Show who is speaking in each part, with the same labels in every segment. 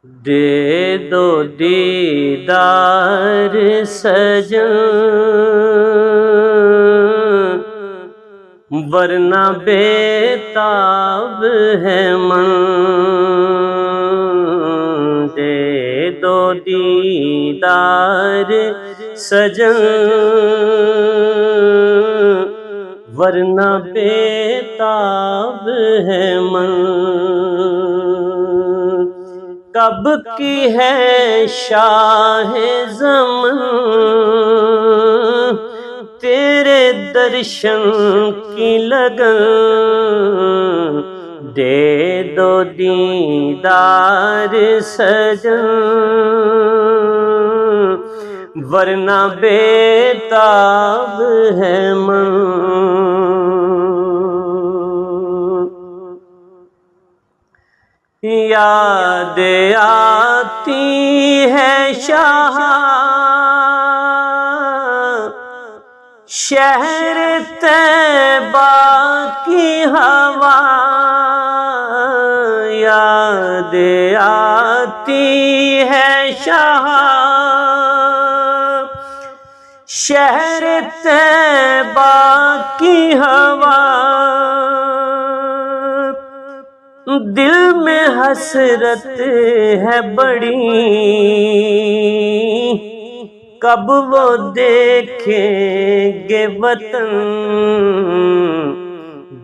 Speaker 1: دے دو دیدار سجن، ورنہ بے تاب ہے من۔ دے دو دیدار سجن، ورنہ بے تاب ہے من۔ کب کی ہے شاہ زمن تیرے درشن کی لگن، دے دو دیدار سجن، ورنہ بے تاب ہے من۔ یاد آتی ہے شاہ شہر طیبہ کی ہوا، یاد آتی ہے شاہ شہر طیبہ کی ہوا، دل میں حسرت ہے بڑی کب وہ دیکھیں گے وطن،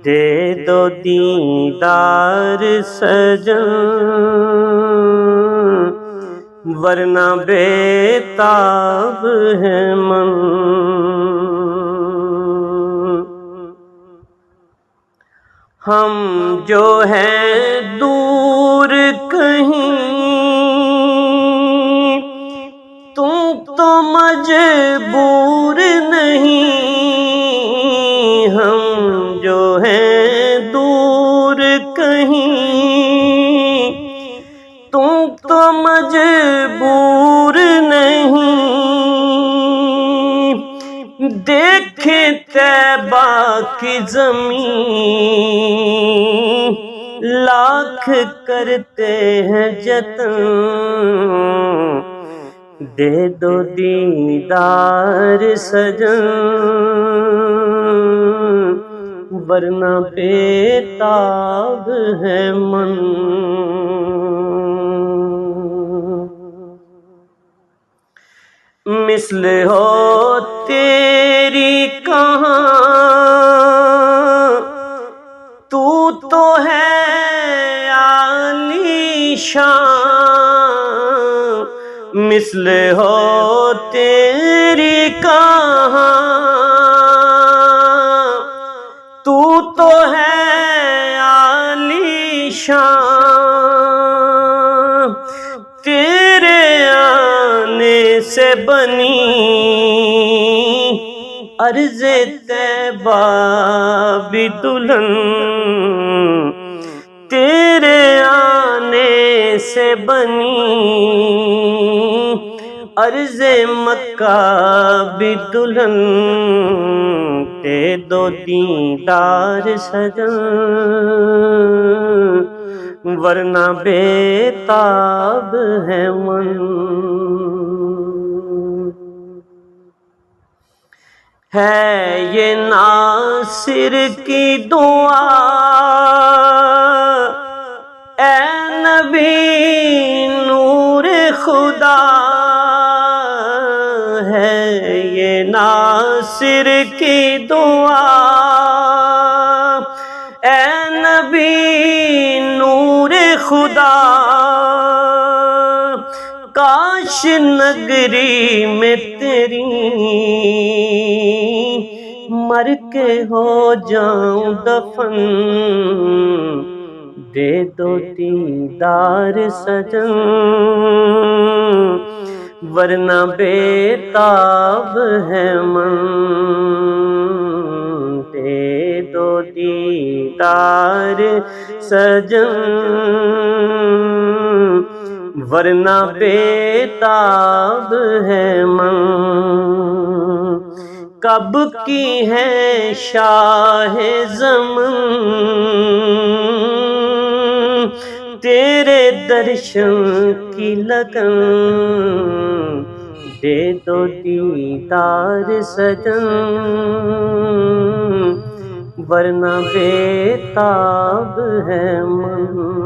Speaker 1: دے دو دیدار سجن، ورنہ بے تاب ہے من۔ ہم جو ہیں دور کہیں تم تو مجبور نہیں، ہم جو ہیں دور کہیں تم تو مجبور نہیں، دیکھیں طیبہ کی زمین لاکھ کرتے ہیں جتن، دے دو دیدار سجن، ورنہ بے تاب ہے من۔ مثل ہو تیری کہاں تو ہے عالی شان، مثل ہو تیری کہاں تو ہے عالی شان، تیرے آنے سے بنی عرض طیبہ بھی دلہن، تیرے آنے سے بنی عرض مکہ بھی دلہن، دے دو دیدار سجن، ورنہ بے تاب ہے من۔ ہے یہ ناصر کی دعا اے نبی نور خدا، ہے یہ ناصر کی دعا اے نبی نور خدا، کاش نگری میں تیری مر کے ہو جاؤں دفن، دے دو دیدار سجن، ورنہ بے تاب ہے من، دے دو دیدار سجن، ورنہ بے تاب ہے من۔ کب کی ہے شاہ زمن تیرے درشن کی لگن دے دو دیدار سجن ورنہ بے تاب ہے من